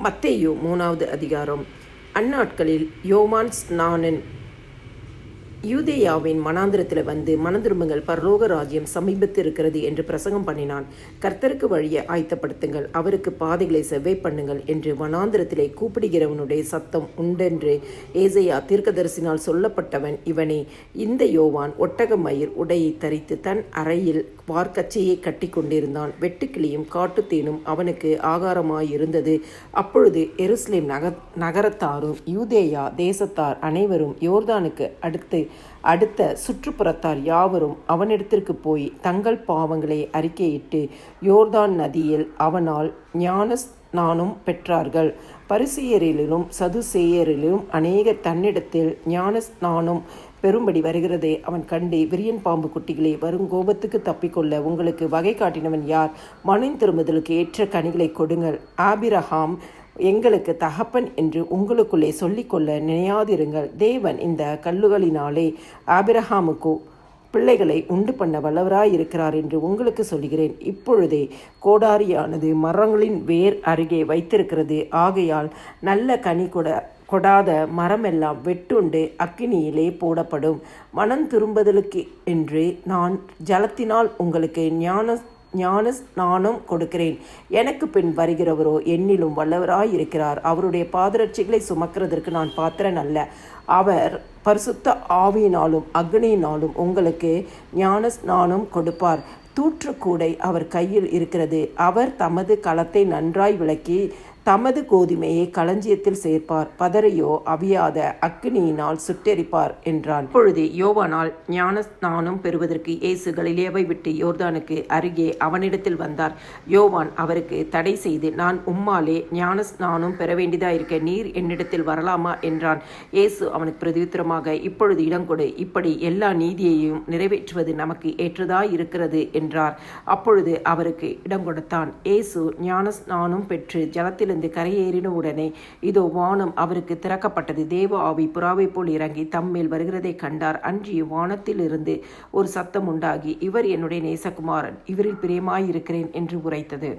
மத்தேயு 3வது அதிகாரம். அந்நாட்களில் யோவான் ஸ்நானன் யூதேயாவின் வனாந்திரத்தில் வந்து, மனந்திரும்புங்கள், பரலோக ராஜ்யம் சமீபத்து இருக்கிறது என்று பிரசங்கம் பண்ணினான். கர்த்தருக்கு வழியை ஆயத்தப்படுத்துங்கள், அவருக்கு பாதைகளை செவ்வை பண்ணுங்கள் என்று வனாந்திரத்திலே கூப்பிடுகிறவனுடைய சத்தம் உண்டென்று ஏசாயா தீர்க்கதரிசினால் சொல்லப்பட்டவன் இவனே. இந்த யோவான் ஒட்டகமயிர் உடையை தரித்து தன் அறையில் வார்க்கச்சையை கட்டி கொண்டிருந்தான். வெட்டுக்கிளியும் காட்டுத்தேனும் அவனுக்கு ஆகாரமாயிருந்தது. அப்பொழுது எருசலேம் நகரத்தாரும் யூதேயா தேசத்தார் அனைவரும் யோர்தானுக்கு அடுத்த சுற்றுப்புறத்தார் யாவரும் அவனிடத்திற்கு போய் தங்கள் பாவங்களை அறிக்கையிட்டு யோர்தான் நதியில் அவனால் ஞானஸ்நானம் பெற்றார்கள். பரிசேயரிலும் சதுசேயரிலும் அநேகர் தன்னிடத்தில் ஞானஸ்நானம் பெரும்படி வருகிறதை அவன் கண்டு, விரியன் பாம்பு குட்டிகளே, வரும் கோபத்துக்கு தப்பிக்கொள்ள உங்களுக்கு வகை காட்டினவன் யார்? மனம் திரும்புதலுக்கு ஏற்ற கனிகளை கொடுங்கள். ஆபிரகாம் எங்களுக்கு தகப்பன் என்று உங்களுக்குள்ளே சொல்லிக்கொள்ள நினையாதிருங்கள். தேவன் இந்த கல்லுகளினாலே ஆபிரகாமுக்கு பிள்ளைகளை உண்டு பண்ண வல்லவராயிருக்கிறார் என்று உங்களுக்கு சொல்கிறேன். இப்பொழுதே கோடாரியானது மரங்களின் வேர் அருகே வைத்திருக்கிறது. ஆகையால் நல்ல கனி கொடாத மரமெல்லாம் வெட்டுண்டு அக்கினியிலே போடப்படும். மனம் திரும்புதலுக்கு என்று நான் ஜலத்தினால் உங்களுக்கு ஞான ஸ்நானம் கொடுக்கிறேன். எனக்கு பின் வருகிறவரோ என்னிலும் வல்லவராயிருக்கிறார். அவருடைய பாதரட்சிகளை சுமக்கிறதற்கு நான் பாத்திரன் அல்ல. அவர் பரிசுத்த ஆவியினாலும் அக்னியினாலும் உங்களுக்கு ஞான ஸ்நானம் கொடுப்பார். தூற்றுக்கூடை அவர் கையில் இருக்கிறது. அவர் தமது களத்தை நன்றாய் விளக்கி தமது கோதுமையை களஞ்சியத்தில் சேர்ப்பார். பதரையோ அவியாத அக்கினியினால் சுட்டெரிப்பார் என்றான். இப்பொழுது யோவானால் ஞான ஸ்நானம் பெறுவதற்கு இயேசு கலிலேயாவை விட்டு யோர்தானுக்கு அருகே அவனிடத்தில் வந்தார். யோவான் அவருக்கு தடை செய்து, நான் உம்மாலே ஞான ஸ்நானம் பெற வேண்டியதாயிருக்க நீர் என்னிடத்தில் வரலாமா என்றான். இயேசு அவனுக்கு பிரதியுத்தரமாக, இப்பொழுது இடங்கொடு, இப்படி எல்லா நீதியையும் நிறைவேற்றுவது நமக்கு ஏற்றதாயிருக்கிறது என்றார். அப்பொழுது அவருக்கு இடம் கொடுத்தான். இயேசு ஞான ஸ்நானம் பெற்று ஜலத்தில் கரையேறின உடனே இதோ வானம் அவருக்கு திறக்கப்பட்டது. தேவ ஆவி புறாவை போல் இறங்கி தம்மேல் வருகிறதை கண்டார். அன்றிய வானத்தில் இருந்து ஒரு சத்தம் உண்டாகி, இவர் என்னுடைய நேசகுமாரன், இவரில் பிரியமாயிருக்கிறேன் என்று உரைத்தது.